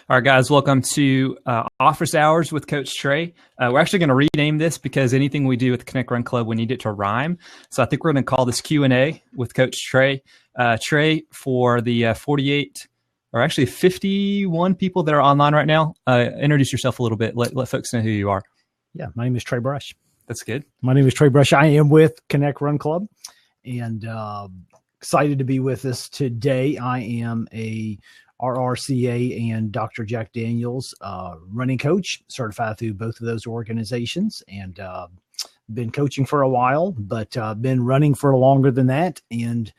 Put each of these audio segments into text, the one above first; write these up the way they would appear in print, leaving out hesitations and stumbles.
All right, guys, welcome to Office Hours with Coach Trey. We're actually going to rename this because anything we do with the Connect Run Club, we need it to rhyme. So I think we're going to call this Q&A with Coach Trey. Trey, for the 48 or actually 51 people that are online right now, introduce yourself a little bit. Let folks know who you are. Yeah, my name is Trey Brush. That's good. My name is Trey Brush. I am with Connect Run Club and excited to be with us today. I am a RRCA and Dr. Jack Daniels running coach, certified through both of those organizations, and been coaching for a while, but been running for longer than that. And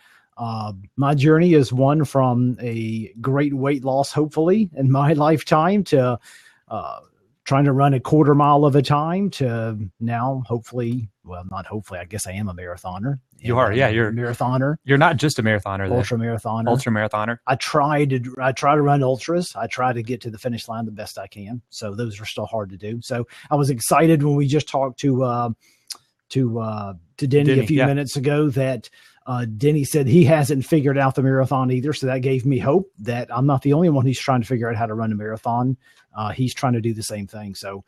my journey is one from a great weight loss, hopefully, in my lifetime to trying to run a quarter mile of a time to now, hopefully, well, not hopefully, I guess I am a marathoner. You are, yeah. You're a marathoner. You're not just a marathoner, ultra marathoner. Ultra marathoner. I try to run ultras. I try to get to the finish line the best I can. So those are still hard to do. So I was excited when we just talked to Denny a few minutes ago that Denny said he hasn't figured out the marathon either. So that gave me hope that I'm not the only one who's trying to figure out how to run a marathon. He's trying to do the same thing. So,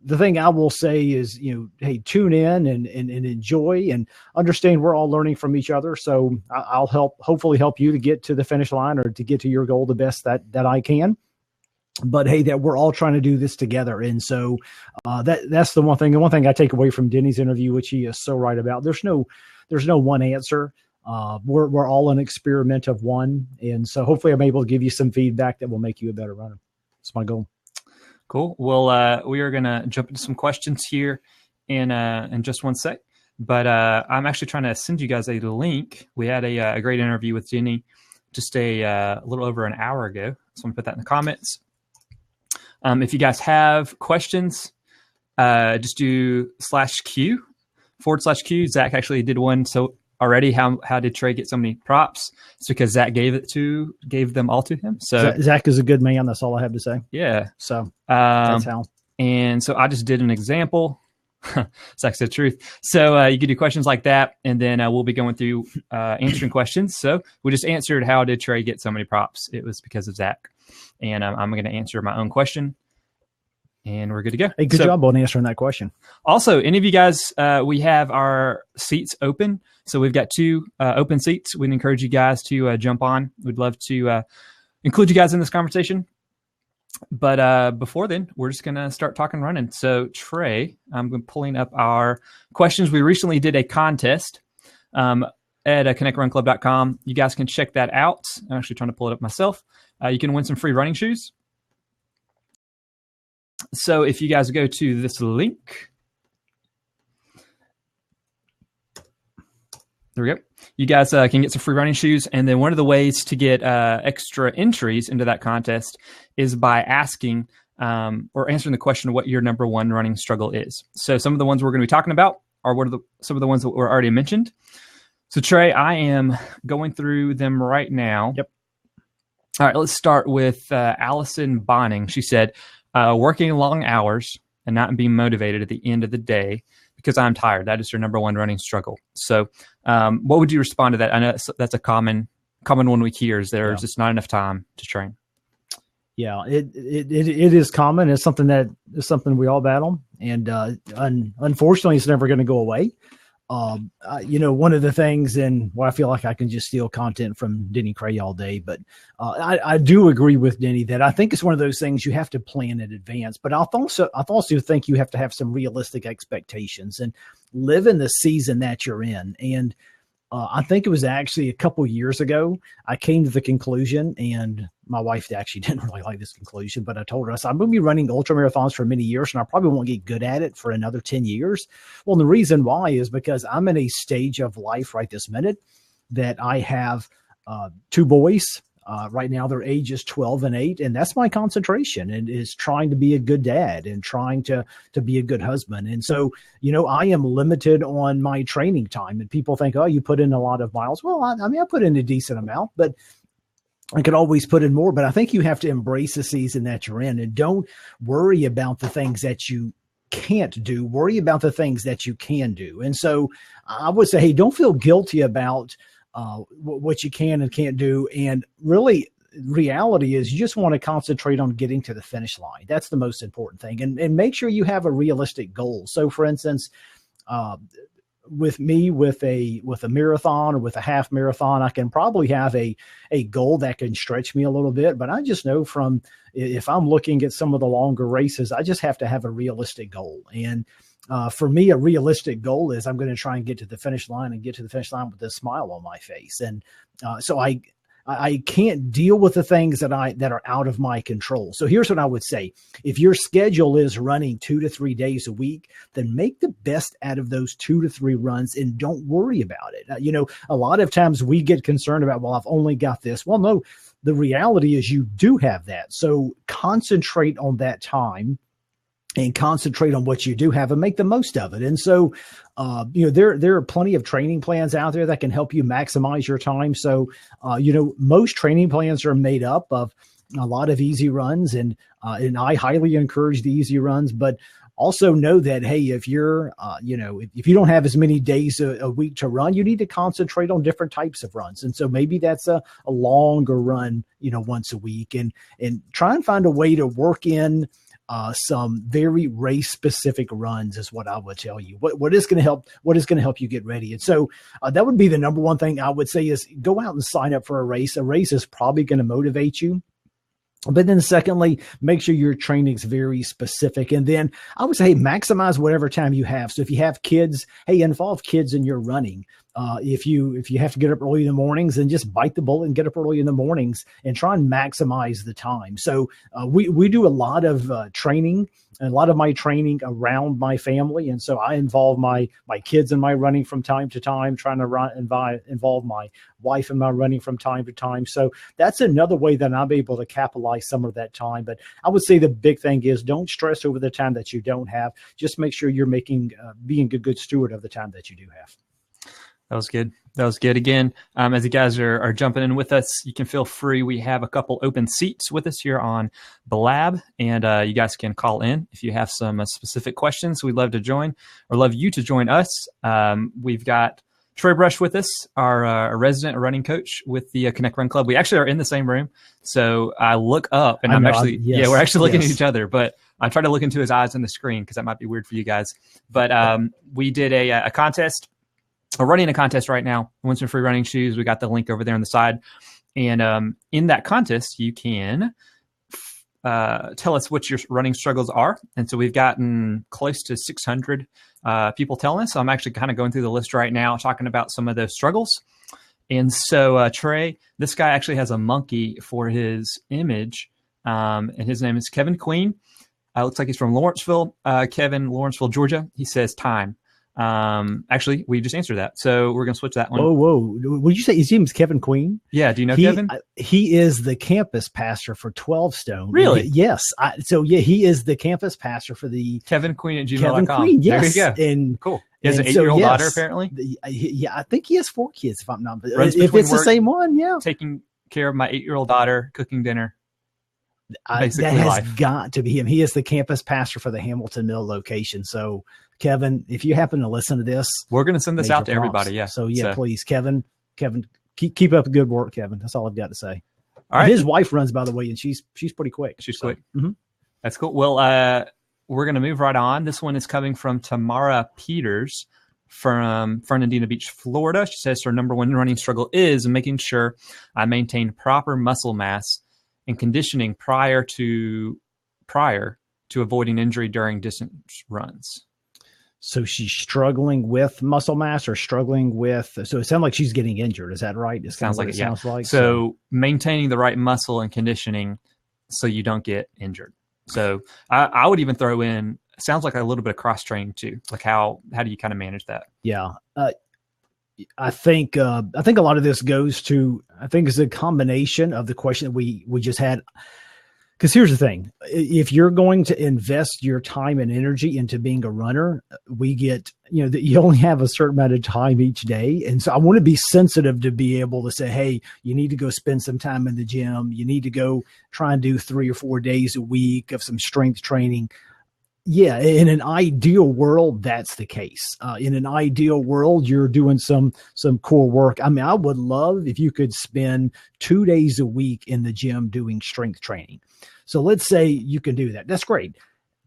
the thing I will say is, hey, tune in and enjoy and understand we're all learning from each other. So I'll hopefully help you to get to the finish line or to get to your goal the best that I can. But hey, that we're all trying to do this together. And so that's the one thing. The one thing I take away from Denny's interview, which he is so right about, there's no one answer. We're all an experiment of one. And so hopefully I'm able to give you some feedback that will make you a better runner. That's my goal. Cool. Well, we are going to jump into some questions here in just one sec. But I'm actually trying to send you guys a link. We had a great interview with Jenny just a little over an hour ago. So I'm going to put that in the comments. If you guys have questions, just do /Q, /Q. Zach actually did one. So already, how did Trey get so many props? It's because Zach gave them all to him. So Zach is a good man. That's all I have to say. Yeah. So that's how. And so I just did an example. Zach said truth. So you could do questions like that, and then we'll be going through answering questions. So we just answered, how did Trey get so many props? It was because of Zach. And I'm going to answer my own question, and we're good to go. Hey, good job on answering that question. Also, any of you guys, we have our seats open. So we've got 2 open seats. We'd encourage you guys to jump on. We'd love to include you guys in this conversation. But before then, we're just going to start talking running. So Trey, I'm pulling up our questions. We recently did a contest at connectrunclub.com. You guys can check that out. I'm actually trying to pull it up myself. You can win some free running shoes. So if you guys go to this link, there we go. You guys can get some free running shoes. And then one of the ways to get extra entries into that contest is by asking or answering the question of what your number one running struggle is. So some of the ones we're going to be talking about are some of the ones that were already mentioned. So Trey, I am going through them right now. Yep. All right, let's start with Allison Bonning. She said, working long hours and not being motivated at the end of the day because I'm tired. That is your number one running struggle. So what would you respond to that? I know that's a common one we hear is there's just not enough time to train. Yeah, it is common. It's something we all battle. And unfortunately, it's never going to go away. One of the things, and I feel like I can just steal content from Denny Cray all day, but I do agree with Denny that I think it's one of those things you have to plan in advance. But I also think you have to have some realistic expectations and live in the season that you're in. And I think it was actually a couple years ago, I came to the conclusion, and my wife actually didn't really like this conclusion, but I told her, I said, I'm going to be running ultra marathons for many years, and I probably won't get good at it for another 10 years. Well, the reason why is because I'm in a stage of life right this minute that I have 2 boys. Right now, their age is 12 and 8, and that's my concentration, and is trying to be a good dad and trying to be a good husband. And so, I am limited on my training time, and people think, oh, you put in a lot of miles. Well, I put in a decent amount, but I could always put in more. But I think you have to embrace the season that you're in, and don't worry about the things that you can't do. Worry about the things that you can do. And so I would say, hey, don't feel guilty about what you can and can't do. And really, reality is you just want to concentrate on getting to the finish line. That's the most important thing. And make sure you have a realistic goal. So for instance, with me, with a marathon or with a half marathon, I can probably have a goal that can stretch me a little bit, but I just know from, if I'm looking at some of the longer races, I just have to have a realistic goal. And for me, a realistic goal is I'm going to try and get to the finish line and get to the finish line with a smile on my face. And so I can't deal with the things that are out of my control. So here's what I would say. If your schedule is running 2 to 3 days a week, then make the best out of those 2 to 3 runs and don't worry about it. A lot of times we get concerned about, well, I've only got this. Well, no, the reality is you do have that. So concentrate on that time and concentrate on what you do have and make the most of it. And so, there are plenty of training plans out there that can help you maximize your time. So, most training plans are made up of a lot of easy runs, and I highly encourage the easy runs, but also know that, hey, if you're, if you don't have as many days a week to run, you need to concentrate on different types of runs. And so maybe that's a longer run, once a week, and try and find a way to work in some very race specific runs is what I would tell you. What is going to help you get ready. And so that would be the number one thing I would say is go out and sign up for a race. A race is probably going to motivate you. But then secondly, make sure your training is very specific. And then I would say, hey, maximize whatever time you have. So if you have kids, hey, involve kids in your running. If you have to get up early in the mornings, then just bite the bullet and get up early in the mornings and try and maximize the time. So we do a lot of training, and a lot of my training around my family. And so I involve my kids in my running from time to time, trying to involve my wife in my running from time to time. So that's another way that I'm able to capitalize some of that time. But I would say the big thing is don't stress over the time that you don't have. Just make sure you're being a good steward of the time that you do have. That was good. That was good. Again, as you guys are jumping in with us, you can feel free. We have a couple open seats with us here on the lab, and you guys can call in if you have some specific questions. We'd love to join, or love you to join us. We've got Trey Brush with us, our resident running coach with the Connect Run Club. We actually are in the same room. So I look up, and we're actually looking at each other, but I try to look into his eyes on the screen because that might be weird for you guys. But we did a contest. We're running a contest right now. Win some free running shoes. We got the link over there on the side. And in that contest, you can tell us what your running struggles are. And so we've gotten close to 600 people telling us. So I'm actually kind of going through the list right now, talking about some of those struggles. And so Trey, this guy actually has a monkey for his image. And his name is Kevin Queen. Looks like he's from Lawrenceville. Kevin, Lawrenceville, Georgia. He says time. Actually, we just answered that, so we're gonna switch that one. Whoa! Would you say his name is Kevin Queen? Yeah. Do you know Kevin? He is the campus pastor for 12 Stone. Really? Yes. He is the campus pastor for the Kevin Queen at gmail.com. Kevin Queen, yes. There you go. And cool. He has an 8-year-old daughter, apparently. I think he has 4 kids, if I'm not. If it's the same one, yeah. Taking care of my 8-year-old daughter, cooking dinner. That has got to be him. He is the campus pastor for the Hamilton Mill location. So, Kevin, if you happen to listen to this, we're going to send this out to everybody. Yeah. So please, Kevin, keep up the good work, Kevin. That's all I've got to say. All right. His wife runs, by the way, and she's pretty quick. She's quick. Mm-hmm. That's cool. Well, we're going to move right on. This one is coming from Tamara Peters from Fernandina Beach, Florida. She says her number one running struggle is making sure I maintain proper muscle mass and conditioning prior to avoiding injury during distance runs. So she's struggling with muscle mass or struggling with, so it sounds like she's getting injured. Is that right? It sounds like it, sounds like. So maintaining the right muscle and conditioning so you don't get injured. So I would even throw in, sounds like a little bit of cross training too. Like how do you kind of manage that? Yeah. I think a lot of this goes to, I think it's a combination of the question that we just had. Because here's the thing, if you're going to invest your time and energy into being a runner, we get, that you only have a certain amount of time each day. And so I want to be sensitive to be able to say, hey, you need to go spend some time in the gym. You need to go try and do 3 or 4 days a week of some strength training. Yeah, in an ideal world, that's the case. In an ideal world, you're doing some core work. I mean, I would love if you could spend 2 days a week in the gym doing strength training. So let's say you can do that. That's great.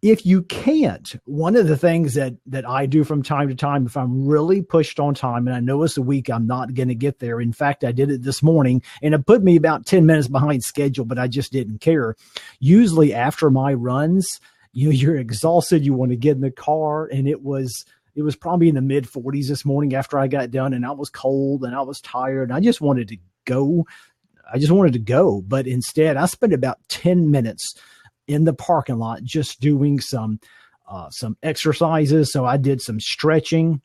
If you can't, one of the things that I do from time to time, if I'm really pushed on time and I know it's a week I'm not going to get there. In fact, I did it this morning and it put me about 10 minutes behind schedule, but I just didn't care. Usually after my runs, you're exhausted. You want to get in the car, and it was probably in the mid 40s this morning after I got done, and I was cold and I was tired. And I just wanted to go. But instead I spent about 10 minutes in the parking lot just doing some exercises. So I did some stretching.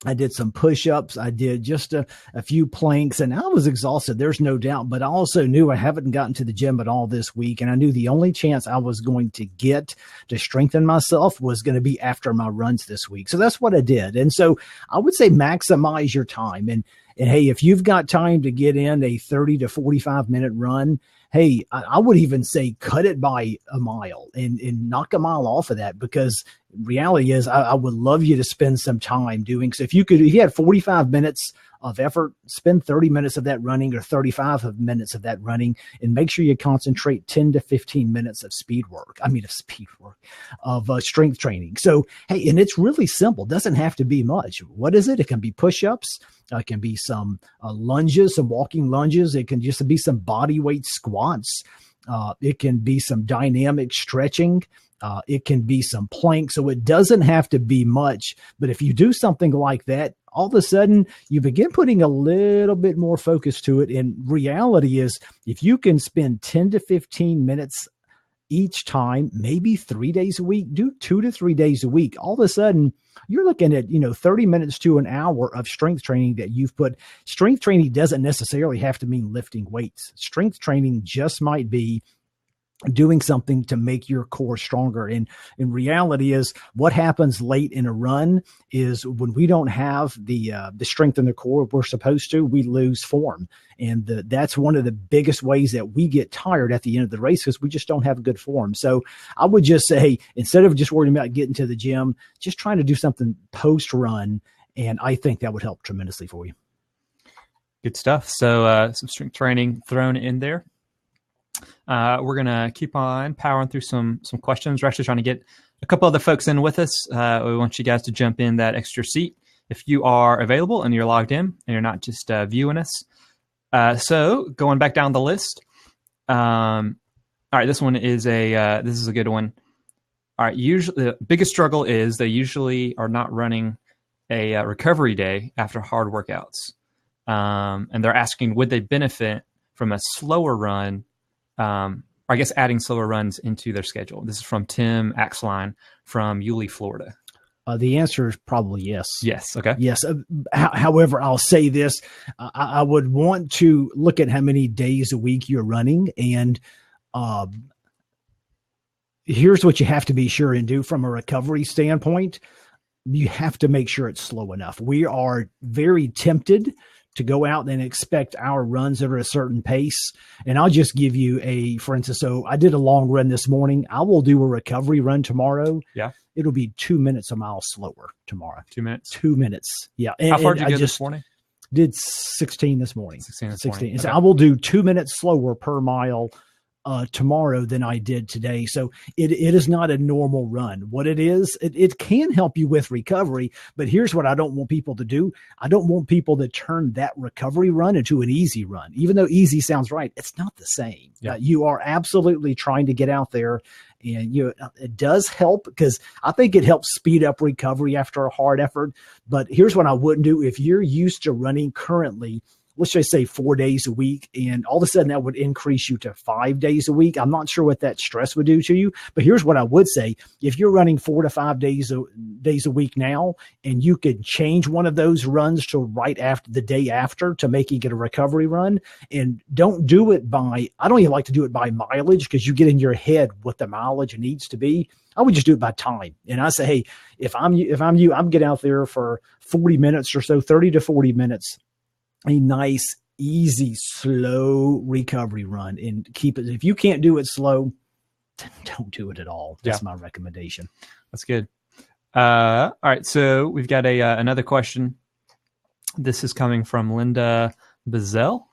I did some push-ups. I did just a few planks, and I was exhausted. There's no doubt, but I also knew I haven't gotten to the gym at all this week. And I knew the only chance I was going to get to strengthen myself was going to be after my runs this week. So that's what I did. And so I would say maximize your time. And hey, if you've got time to get in a 30 to 45-minute run, hey, I would even say cut it by a mile and knock a mile off of that, because reality is I would love you to spend some time doing. So if you had 45 minutes of effort, spend 30 minutes of that running or 35 minutes of that running, and make sure you concentrate 10 to 15 minutes of strength training. So, hey, and it's really simple. It doesn't have to be much. What is it? It can be push-ups. It can be some lunges, some walking lunges. It can just be some body weight squats. It can be some dynamic stretching. It can be some planks. So it doesn't have to be much. But if you do something like that, all of a sudden you begin putting a little bit more focus to it. And reality is, if you can spend 10 to 15 minutes each time, maybe 3 days a week, do 2 to 3 days a week, all of a sudden you're looking at, 30 minutes to an hour of strength training that you've put. Strength training doesn't necessarily have to mean lifting weights. Strength training just might be doing something to make your core stronger. And in reality is, what happens late in a run is when we don't have the strength in the core we're supposed to, we lose form. And that's one of the biggest ways that we get tired at the end of the race, because we just don't have good form. So I would just say, instead of just worrying about getting to the gym, just trying to do something post run. And I think that would help tremendously for you. Good stuff. So some strength training thrown in there. We're going to keep on powering through some questions. We're actually trying to get a couple other folks in with us. We want you guys to jump in that extra seat if you are available and you're logged in and you're not just viewing us. So going back down the list. All right, this one is this is a good one. All right, usually the biggest struggle is they usually are not running a recovery day after hard workouts. And they're asking, would they benefit from a slower run? Or I guess adding slower runs into their schedule. This is from Tim Axline from Yulee, Florida. The answer is probably yes. Yes. Okay. Yes. However, I'll say this. I would want to look at how many days a week you're running. And here's what you have to be sure and do from a recovery standpoint. You have to make sure it's slow enough. We are very tempted to go out and expect our runs at a certain pace. And I'll just give you for instance, so I did a long run this morning. I will do a recovery run tomorrow. Yeah. It'll be 2 minutes a mile slower tomorrow. 2 minutes? 2 minutes. Yeah. How far did you get this morning? Did 16 this morning. 16. Okay. So I will do 2 minutes slower per mile tomorrow than I did today. So it is not a normal run. What it is, it can help you with recovery, but here's what I don't want people to do. I don't want people to turn that recovery run into an easy run. Even though easy sounds right, it's not the same. Yeah. You are absolutely trying to get out there, and it does help, because I think it helps speed up recovery after a hard effort. But here's what I wouldn't do. If you're used to running currently, let's just say 4 days a week, and all of a sudden that would increase you to 5 days a week, I'm not sure what that stress would do to you. But here's what I would say. If you're running 4 to 5 days a week now, and you could change one of those runs to right after the day after to making it a recovery run, and don't do it I don't even like to do it by mileage, because you get in your head what the mileage needs to be. I would just do it by time. And I say, hey, if I'm you, I'm getting out there for 40 minutes or so, 30 to 40 minutes, a nice, easy, slow recovery run, and keep it. If you can't do it slow, don't do it at all. That's my recommendation. That's good. All right. So we've got another question. This is coming from Linda Bazell.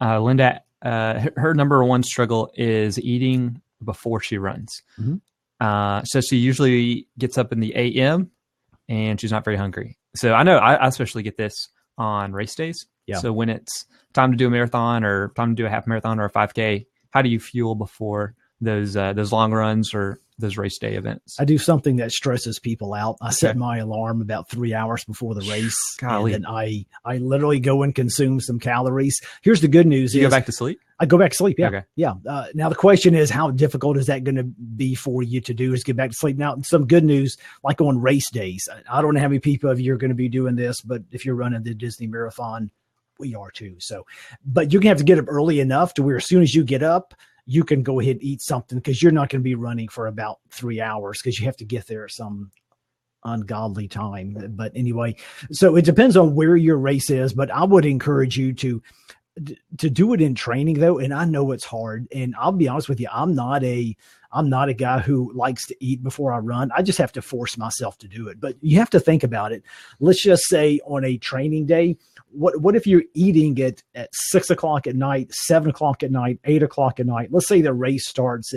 Linda, her number one struggle is eating before she runs. So she usually gets up in the AM and she's not very hungry. So I know I especially get this on race days. Yeah. So when it's time to do a marathon or time to do a half marathon or a 5K, how do you fuel before those long runs or those race day events? I do something that stresses people out. I set my alarm about 3 hours before the race. Golly. And then I literally go and consume some calories. Here's the good news. You go back to sleep? I go back to sleep. Yeah. Okay. Yeah. Now the question is, how difficult is that going to be for you to do, is get back to sleep? Now, some good news, like on race days, I don't know how many people of you are going to be doing this, but if you're running the Disney Marathon, we are too. So, but you're going to have to get up early enough to where as soon as you get up, you can go ahead and eat something, because you're not going to be running for about 3 hours, because you have to get there at some ungodly time. But anyway, so it depends on where your race is, but I would encourage you to do it in training though. And I know it's hard, and I'll be honest with you, I'm not a guy who likes to eat before I run. I just have to force myself to do it. But you have to think about it. Let's just say on a training day, what if you're eating it at 6 o'clock at night, 7 o'clock at night, 8 o'clock at night? Let's say the race starts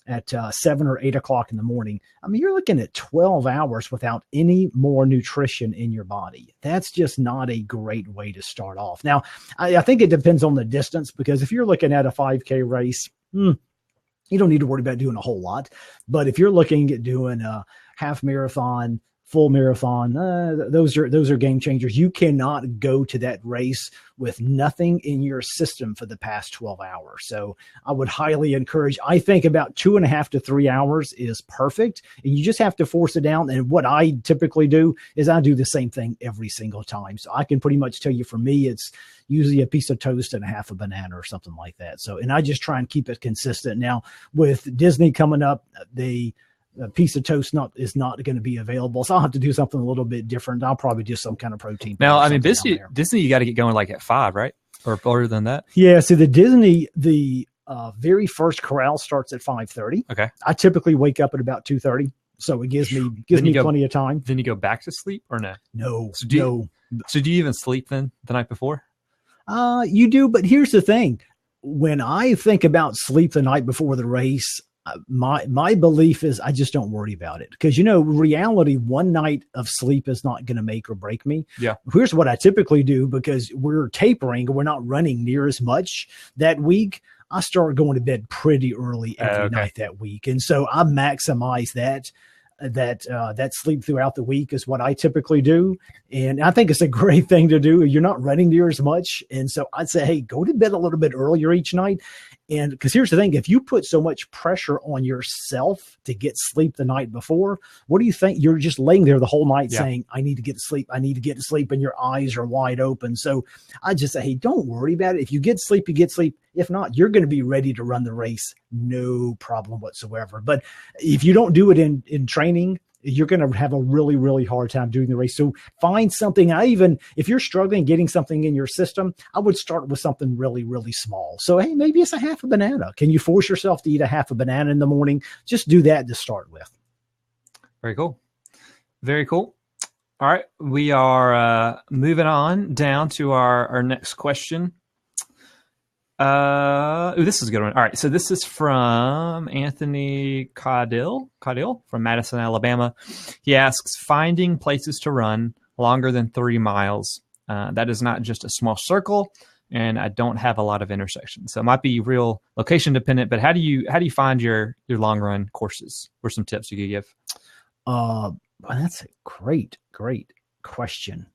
at 7 or 8 o'clock in the morning. I mean, you're looking at 12 hours without any more nutrition in your body. That's just not a great way to start off. Now, I think it depends on the distance, because if you're looking at a 5K race, you don't need to worry about doing a whole lot. But if you're looking at doing a half marathon, full marathon, those are game changers. You cannot go to that race with nothing in your system for the past 12 hours. So I would highly encourage, I think about 2.5 to 3 hours is perfect. And you just have to force it down. And what I typically do is I do the same thing every single time. So I can pretty much tell you, for me, it's usually a piece of toast and a half a banana or something like that. So, and I just try and keep it consistent. Now with Disney coming up, a piece of toast is not going to be available. So I'll have to do something a little bit different. I'll probably do some kind of protein. Now, I mean, Disney, you got to get going like at 5, right? Or earlier than that? Yeah. So the Disney, very first corral starts at 5:30. Okay. I typically wake up at about 2:30. So it gives me plenty of time. Then you go back to sleep or no? No. So do you even sleep then the night before? You do. But here's the thing. When I think about sleep the night before the race, my belief is I just don't worry about it, because, reality, one night of sleep is not going to make or break me. Yeah. Here's what I typically do, because we're tapering, we're not running near as much that week. I start going to bed pretty early every night that week. And so I maximize that sleep throughout the week is what I typically do. And I think it's a great thing to do. You're not running near as much. And so I'd say, hey, go to bed a little bit earlier each night. And because here's the thing, if you put so much pressure on yourself to get sleep the night before, what do you think? You're just laying there the whole night saying, I need to get to sleep. I need to get to sleep. And your eyes are wide open. So I just say, hey, don't worry about it. If you get sleep, you get sleep. If not, you're going to be ready to run the race. No problem whatsoever. But if you don't do it in training, you're going to have a really, really hard time doing the race. So find something. If you're struggling getting something in your system, I would start with something really, really small. So, hey, maybe it's a half a banana. Can you force yourself to eat a half a banana in the morning? Just do that to start with. Very cool. Very cool. All right. We are moving on down to our next question. This is a good one. All right. So this is from Anthony Caudill from Madison, Alabama. He asks, finding places to run longer than 3 miles. That is not just a small circle, and I don't have a lot of intersections. So it might be real location dependent, but how do you find your long run courses? What are some tips you could give? That's a great question.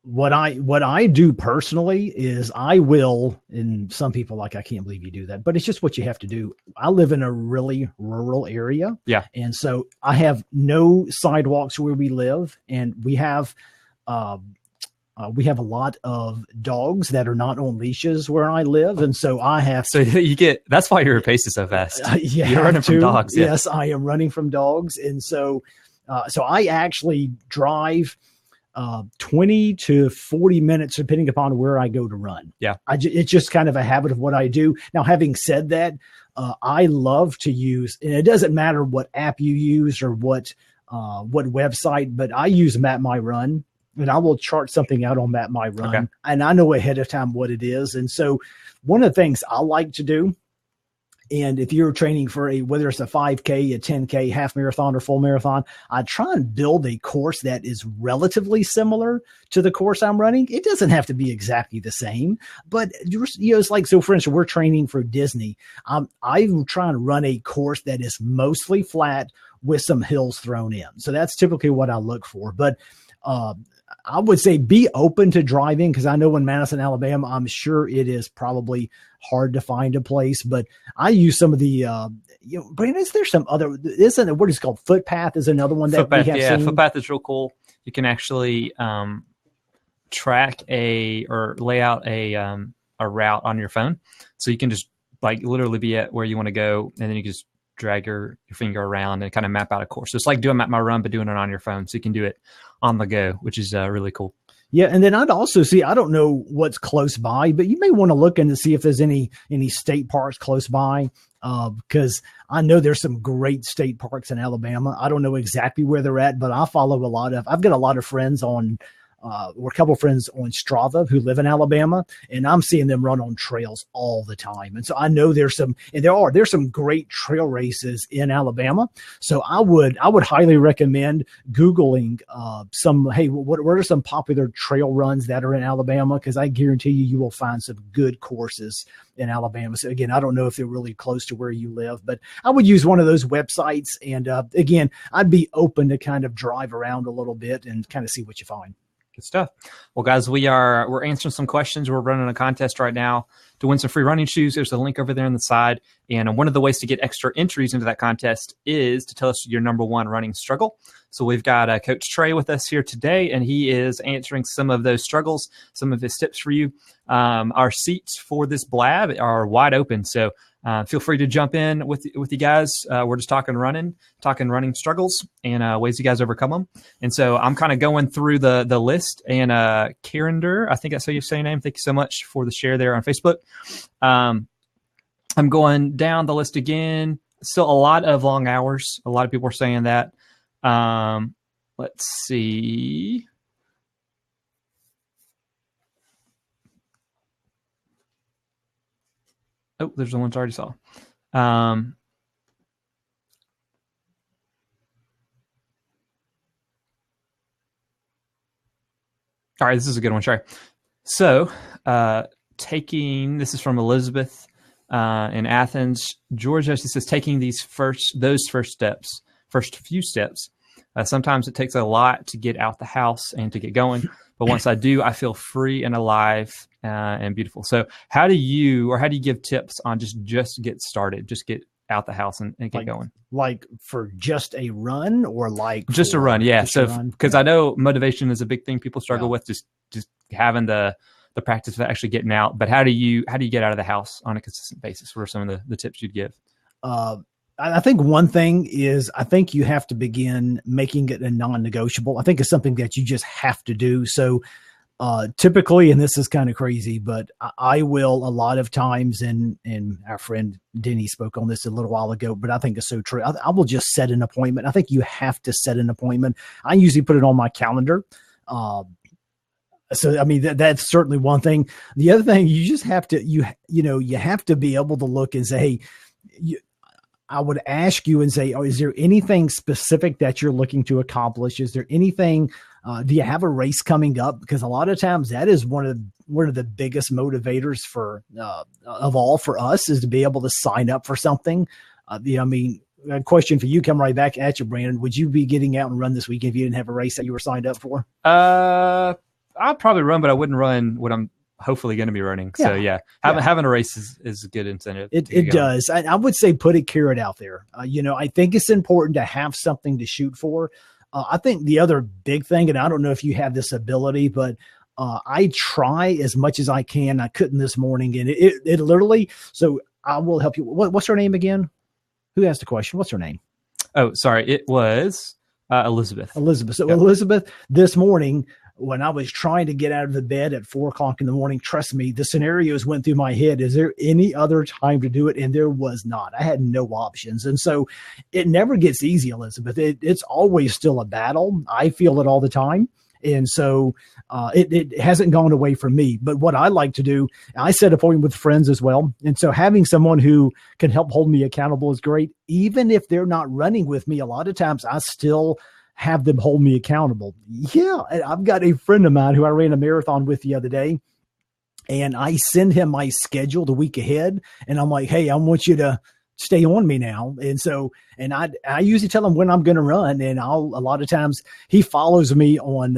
What I do personally is I will, and some people I can't believe you do that, but it's just what you have to do. I live in a really rural area. Yeah. And so I have no sidewalks where we live, and we have a lot of dogs that are not on leashes where I live. And so I have that's why your pace is so fast. You're running from dogs. Yeah. Yes, I am running from dogs. And so I actually drive 20 to 40 minutes, depending upon where I go to run. Yeah. It's just kind of a habit of what I do. Now, having said that, I love to use, and it doesn't matter what app you use or what website, but I use Map My Run, and I will chart something out on Map My Run, Okay. and I know ahead of time what it is. And so one of the things I like to do, and if you're training for whether it's a 5K, a 10K, half marathon, or full marathon, I try and build a course that is relatively similar to the course I'm running. It doesn't have to be exactly the same, but it's like, so for instance, we're training for Disney. I'm trying to run a course that is mostly flat with some hills thrown in. So that's typically what I look for. But I would say be open to driving, because I know in Madison, Alabama, I'm sure it is probably hard to find a place, but I use some of the, Brandon, is there some other, isn't it what is called Footpath is another one that Footpath, we have seen? Footpath is real cool. You can actually track or lay out a route on your phone. So you can just like literally be at where you want to go, and then you can just drag your finger around and kind of map out a course. So it's like doing Map My Run, but doing it on your phone. So you can do it on the go, which is really cool. Yeah. And then I'd also see, I don't know what's close by, but you may want to look in to see if there's any state parks close by. Because I know there's some great state parks in Alabama. I don't know exactly where they're at, but I've got a lot of friends or a couple of friends on Strava who live in Alabama, and I'm seeing them run on trails all the time. And so I know there's some great trail races in Alabama. So I would highly recommend Googling what are some popular trail runs that are in Alabama? Because I guarantee you will find some good courses in Alabama. So again, I don't know if they're really close to where you live, but I would use one of those websites. And again, I'd be open to kind of drive around a little bit and kind of see what you find. Good stuff. Well, guys, we're answering some questions. We're running a contest right now to win some free running shoes. There's a link over there on the side. And one of the ways to get extra entries into that contest is to tell us your number one running struggle. So we've got Coach Trey with us here today, and he is answering some of those struggles, some of his tips for you. Our seats for this blab are wide open. So feel free to jump in with you guys. We're just talking running struggles and ways you guys overcome them. And so I'm kind of going through the list. And Karinder, I think that's how you say your name. Thank you so much for the share there on Facebook. I'm going down the list again. Still a lot of long hours. A lot of people are saying that. Let's see. Oh, there's the ones I already saw. All right, this is a good one, Trey. So, this is from Elizabeth in Athens, Georgia. She says, taking those first few steps. Sometimes it takes a lot to get out the house and to get going, but once I do, I feel free and alive and beautiful. So how do you give tips on just get started, just get out the house and get going? Like for just a run, or like just a run? Yeah. So because I know motivation is a big thing people struggle with, just having the practice of actually getting out. But how do you get out of the house on a consistent basis? What are some of the tips you'd give? I think one thing is, I think you have to begin making it a non-negotiable. I think it's something that you just have to do. So typically, and this is kind of crazy, but I will a lot of times, and our friend Denny spoke on this a little while ago, but I think it's so true. I will just set an appointment. I think you have to set an appointment. I usually put it on my calendar. So, I mean, that's certainly one thing. The other thing, you just have to, you have to be able to look and say, hey, I would ask you and say, is there anything specific that you're looking to accomplish? Is there anything, do you have a race coming up? Because a lot of times that is one of the biggest motivators of all for us, is to be able to sign up for something. I mean, a question for you, come right back at you, Brandon. Would you be getting out and run this weekend if you didn't have a race that you were signed up for? I'll probably run, but I wouldn't run what I'm hopefully going to be running. So having a race is a good incentive. It does. I would say put a carrot out there. I think it's important to have something to shoot for. I think the other big thing, and I don't know if you have this ability, but I try as much as I can. I couldn't this morning, and it literally, so I will help you. What's her name again? Who asked the question? What's her name? Oh, sorry. It was Elizabeth. So Elizabeth, this morning, when I was trying to get out of the bed at 4:00 in the morning, trust me, the scenarios went through my head. Is there any other time to do it? And there was not. I had no options. And so it never gets easy, Elizabeth. It's always still a battle. I feel it all the time. And so it hasn't gone away from me. But what I like to do, I set appointment with friends as well. And so having someone who can help hold me accountable is great. Even if they're not running with me, a lot of times I still have them hold me accountable. Yeah, I've got a friend of mine who I ran a marathon with the other day, and I send him my schedule the week ahead, and I'm like, hey, I want you to stay on me now. And so, and I usually tell him when I'm going to run, and a lot of times he follows me on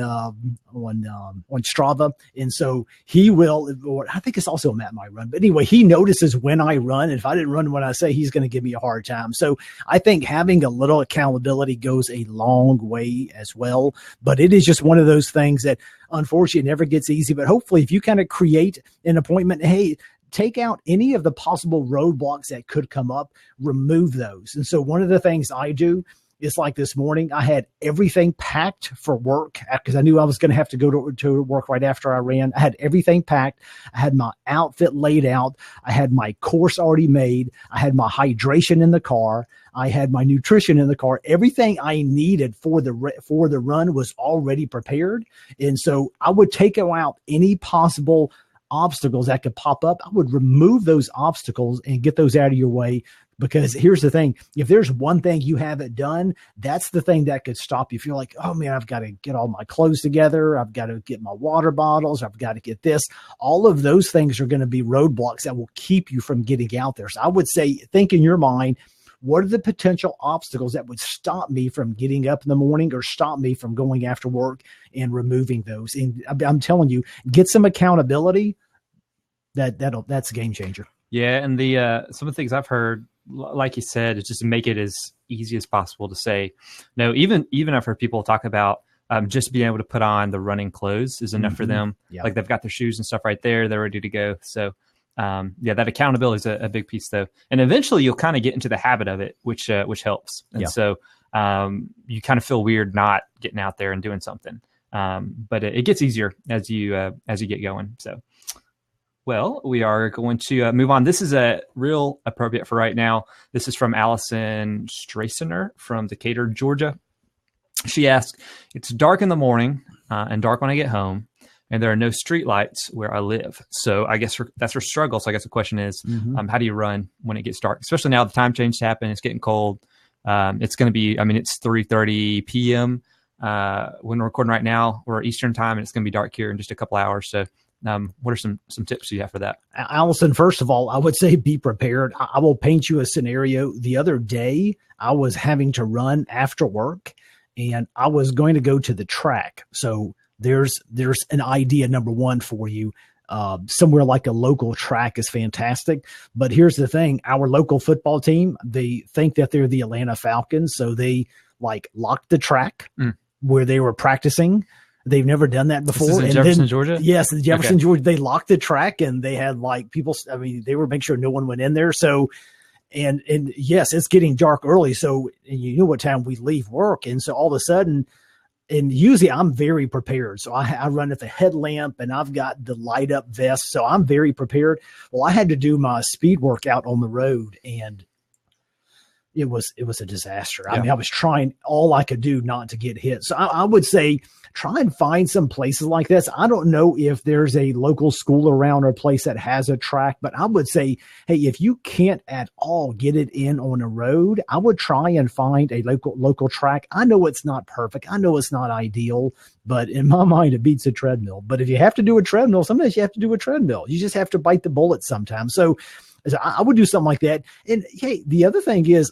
Strava. And so he will, or I think it's also a Map My Run, but anyway, he notices when I run. And if I didn't run when I say, he's going to give me a hard time. So I think having a little accountability goes a long way as well, but it is just one of those things that unfortunately never gets easy. But hopefully if you kind of create an appointment, hey, take out any of the possible roadblocks that could come up, remove those. And so one of the things I do is, like this morning, I had everything packed for work because I knew I was going to have to go to work right after I ran. I had everything packed. I had my outfit laid out. I had my course already made. I had my hydration in the car. I had my nutrition in the car. Everything I needed for the run was already prepared. And so I would take out any possible obstacles that could pop up. I would remove those obstacles and get those out of your way, because here's the thing. If there's one thing you haven't done, that's the thing that could stop you. If you're like, oh man, I've got to get all my clothes together. I've got to get my water bottles. I've got to get this. All of those things are going to be roadblocks that will keep you from getting out there. So I would say, think in your mind, what are the potential obstacles that would stop me from getting up in the morning or stop me from going after work, and removing those? And I'm telling you, get some accountability. That's a game changer. Yeah. And some of the things I've heard, like you said, is just make it as easy as possible to say no. Even I've heard people talk about just being able to put on the running clothes is enough for them. Yeah. Like they've got their shoes and stuff right there. They're ready to go. So that accountability is a big piece though. And eventually you'll kind of get into the habit of it, which helps. And so you kind of feel weird not getting out there and doing something. But it gets easier as you get going. So, well, we are going to move on. This is a real appropriate for right now. This is from Allison Strassener from Decatur, Georgia. She asked, it's dark in the morning and dark when I get home, and there are no street lights where I live. So I guess that's her struggle. So I guess the question is, how do you run when it gets dark? Especially now the time change happened. It's getting cold. It's going to be, it's 3:30 p.m. When we're recording right now. We're Eastern time, and it's going to be dark here in just a couple hours. So what are some tips you have for that? Allison, first of all, I would say be prepared. I will paint you a scenario. The other day, I was having to run after work, and I was going to go to the track. So there's an idea, number one, for you. Somewhere like a local track is fantastic. But here's the thing. Our local football team, they think that they're the Atlanta Falcons. So they locked the track where they were practicing. They've never done that before. This is in Jefferson, Georgia? Yes, in Jefferson, Georgia. They locked the track, and they had people. They were making sure no one went in there. So, and yes, it's getting dark early. So, and you know what time we leave work. And so all of a sudden, and usually I'm very prepared. So I run at the headlamp, and I've got the light up vest. So I'm very prepared. Well, I had to do my speed workout on the road, and it was a disaster. Yeah. I was trying all I could do not to get hit. So I would say try and find some places like this. I don't know if there's a local school around or a place that has a track, but I would say, hey, if you can't at all get it in on a road, I would try and find a local track. I know it's not perfect. I know it's not ideal, but in my mind, it beats a treadmill. But if you have to do a treadmill, sometimes you have to do a treadmill. You just have to bite the bullet sometimes. So I would do something like that. And hey, the other thing is,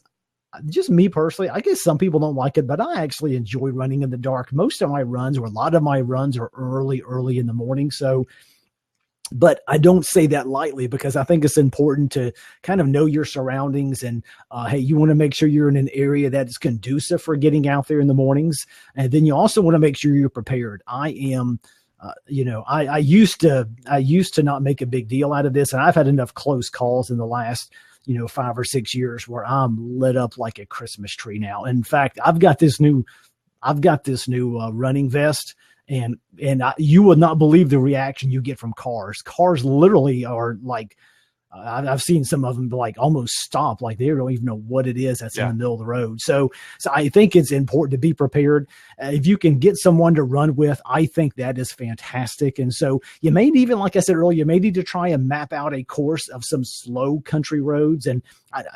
just me personally, I guess some people don't like it, but I actually enjoy running in the dark. Most of my runs, or a lot of my runs, are early in the morning. So, but I don't say that lightly, because I think it's important to kind of know your surroundings. And hey, you want to make sure you're in an area that is conducive for getting out there in the mornings. And then you also want to make sure you're prepared. I am, I used to not make a big deal out of this, and I've had enough close calls in the last 5 or 6 years where I'm lit up like a Christmas tree now. In fact, I've got this new running vest And you would not believe the reaction you get from cars. Cars literally are like, I've seen some of them like almost stop, like they don't even know what it is that's in the middle of the road. So I think it's important to be prepared. If you can get someone to run with, I think that is fantastic. And so you may even, like I said earlier, you may need to try and map out a course of some slow country roads. And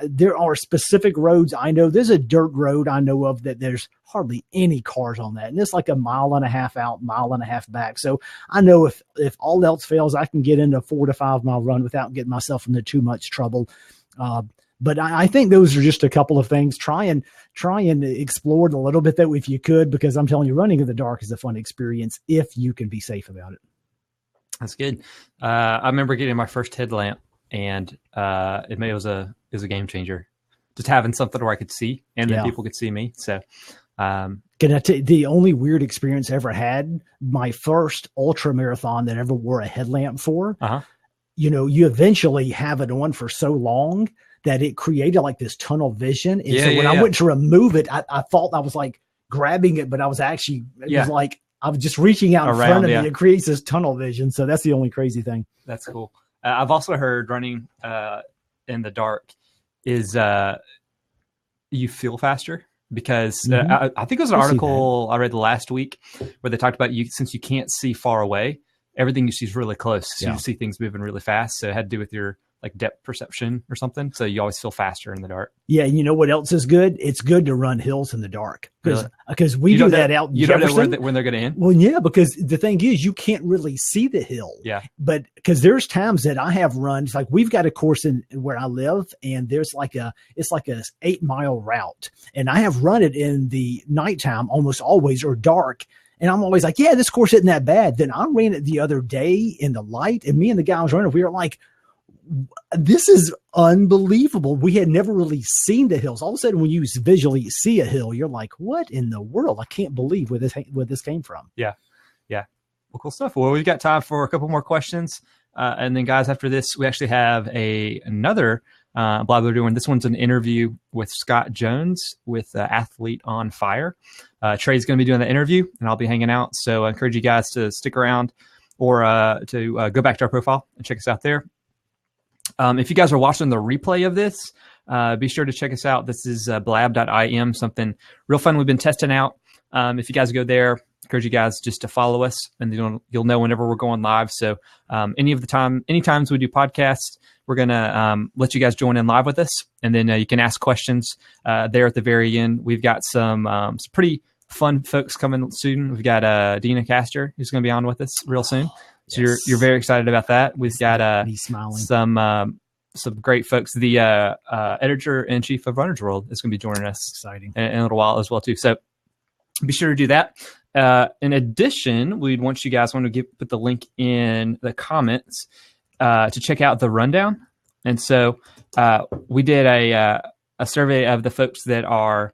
there are specific roads. I know there's a dirt road I know of that there's hardly any cars on that. And it's like a 1.5 miles out, 1.5 miles back. So I know if all else fails, I can get into a 4 to 5 mile run without getting myself into too much trouble. But I think those are just a couple of things. Try and explore it a little bit though, if you could, because I'm telling you, running in the dark is a fun experience if you can be safe about it. That's good. I remember getting my first headlamp, and it was a game changer. Just having something where I could see, and then people could see me. So, can I tell you, the only weird experience I ever had, my first ultra marathon that I ever wore a headlamp for, you eventually have it on for so long that it created like this tunnel vision. And so when I went to remove it, I thought I was like grabbing it, but I was actually, was like, I was just reaching out in front of me. It creates this tunnel vision. So that's the only crazy thing. That's cool. I've also heard running in the dark is you feel faster, because I think it was an article I read last week where they talked about since you can't see far away, everything you see is really close. So you see things moving really fast. So it had to do with your like depth perception or something. So you always feel faster in the dark. Yeah. And you know what else is good? It's good to run hills in the dark, because we do that out in Jefferson. Don't know when they're going to end. Well, yeah, because the thing is you can't really see the hill. Yeah. But because there's times that I have run, it's like we've got a course in where I live, and there's it's like a 8-mile route. And I have run it in the nighttime almost always, or dark. And I'm always like, yeah, this course isn't that bad. Then I ran it the other day in the light, and me and the guy I was running, we were like, this is unbelievable. We had never really seen the hills. All of a sudden, when you visually see a hill, you're like, what in the world? I can't believe where this came from. Yeah. Well, cool stuff. Well, we've got time for a couple more questions. And then guys, after this, we actually have another blog we're doing. This one's an interview with Scott Jones with Athlete on Fire. Trey's going to be doing the interview, and I'll be hanging out. So I encourage you guys to stick around, or to go back to our profile and check us out there. If you guys are watching the replay of this, be sure to check us out. This is blab.im, something real fun we've been testing out. If you guys go there, encourage you guys just to follow us, and you'll know whenever we're going live. So any times we do podcasts, we're going to let you guys join in live with us, and then you can ask questions there at the very end. We've got some pretty fun folks coming soon. We've got Dina Castor, who's going to be on with us real soon. So you're very excited about that. We've got some great folks. The editor-in-chief of Runner's World is going to be joining us exciting in a little while as well too. So be sure to do that. In addition, we'd want you guys put the link in the comments to check out the rundown. And so we did a survey of the folks that are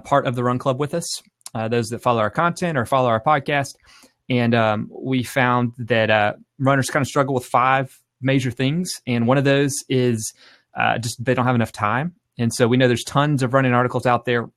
part of the Run Club with us, those that follow our content or follow our podcast. And we found that runners kind of struggle with 5 major things. And one of those is just they don't have enough time. And so we know there's tons of running articles out there,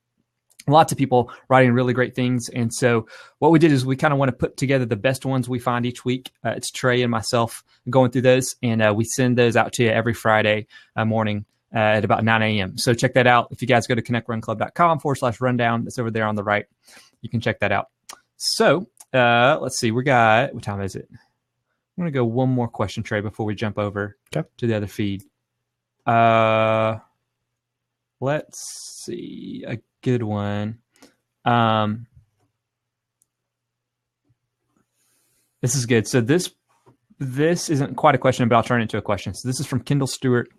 lots of people writing really great things. And so what we did is we kind of want to put together the best ones we find each week. It's Trey and myself going through those, and we send those out to you every Friday morning at about 9 a.m. So check that out. If you guys go to connectrunclub.com/rundown, it's over there on the right. You can check that out. So let's see. What time is it? I'm going to go one more question, Trey, before we jump over to the other feed. Let's see. A good one. This is good. So this isn't quite a question, but I'll turn it into a question. So this is from Kendall Stewart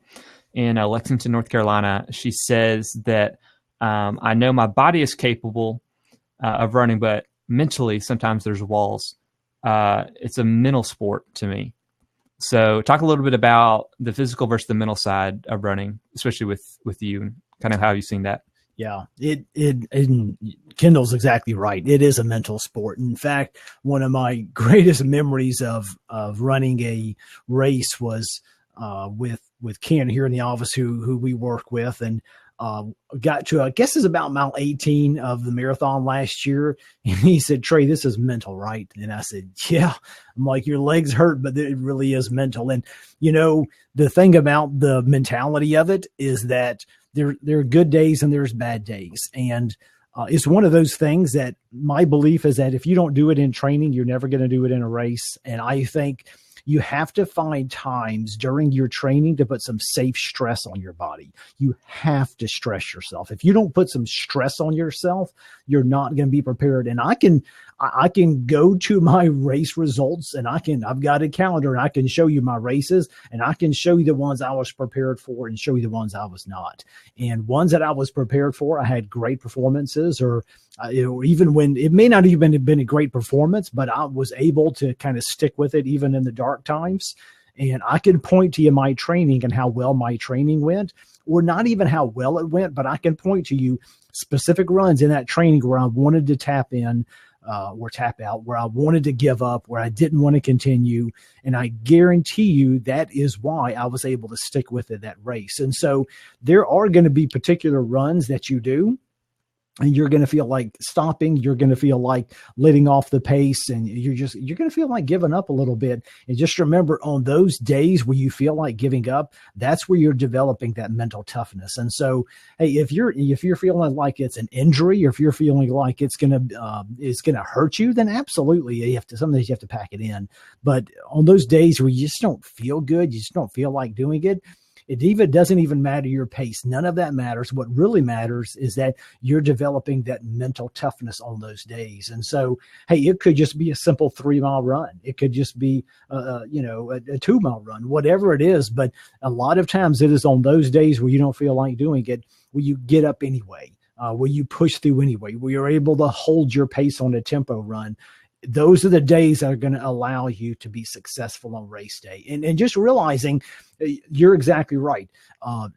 in Lexington, North Carolina. She says that I know my body is capable of running, but mentally sometimes there's walls. It's a mental sport to me. So talk a little bit about the physical versus the mental side of running, especially with you, and kind of how you've seen that. Yeah, Kendall's exactly right. It is a mental sport. In fact, one of my greatest memories of running a race was with Ken here in the office, who we work with, and got to, I guess it's about mile 18 of the marathon last year. And he said, Trey, this is mental, right? And I said, yeah. I'm like, your legs hurt, but it really is mental. And, the thing about the mentality of it is that there are good days and there's bad days. And it's one of those things that my belief is that if you don't do it in training, you're never going to do it in a race. And I think you have to find times during your training to put some safe stress on your body. You have to stress yourself. If you don't put some stress on yourself, you're not going to be prepared. And I can go to my race results and I've got a calendar and I can show you my races and I can show you the ones I was prepared for and show you the ones I was not. And ones that I was prepared for, I had great performances, or even when it may not even have been a great performance, but I was able to kind of stick with it even in the dark times. And I can point to you my training and how well my training went, or not even how well it went, but I can point to you specific runs in that training where I wanted to tap in or tap out, where I wanted to give up, where I didn't want to continue. And I guarantee you that is why I was able to stick with it that race. And so there are going to be particular runs that you do, and you're going to feel like stopping. You're going to feel like letting off the pace, and you're going to feel like giving up a little bit. And just remember, on those days where you feel like giving up, that's where you're developing that mental toughness. And so, hey, if you're feeling like it's an injury, or if you're feeling like it's going to hurt you, then absolutely some days you have to pack it in. But on those days where you just don't feel good, you just don't feel like doing it, it doesn't even matter your pace. None of that matters. What really matters is that you're developing that mental toughness on those days. And so, hey, it could just be a simple 3-mile run. It could just be, a 2-mile run, whatever it is. But a lot of times it is on those days where you don't feel like doing it, where you get up anyway, where you push through anyway, where you're able to hold your pace on a tempo run. Those are the days that are going to allow you to be successful on race day. And just realizing you're exactly right.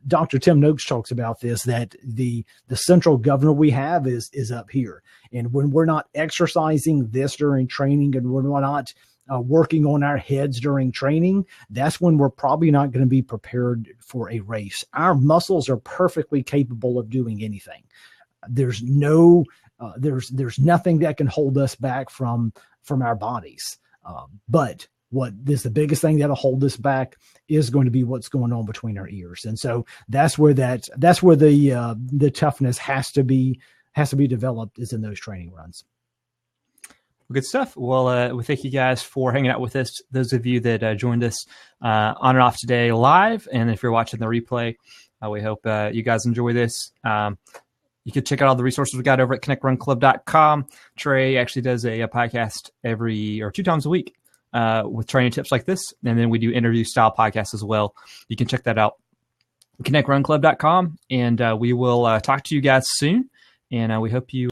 Dr. Tim Noakes talks about this, that the central governor we have is up here. And when we're not exercising this during training, and when we're not working on our heads during training, that's when we're probably not going to be prepared for a race. Our muscles are perfectly capable of doing anything. There's nothing that can hold us back from our bodies. But what is the biggest thing that'll hold us back is going to be what's going on between our ears. And so that's where the toughness has to be developed, is in those training runs. Good stuff. Well, we thank you guys for hanging out with us. Those of you that joined us on and off today live, and if you're watching the replay, we hope you guys enjoy this. You can check out all the resources we got over at connectrunclub.com. Trey actually does a podcast 2 times a week with training tips like this. And then we do interview style podcasts as well. You can check that out, connectrunclub.com. And we will talk to you guys soon. And we hope you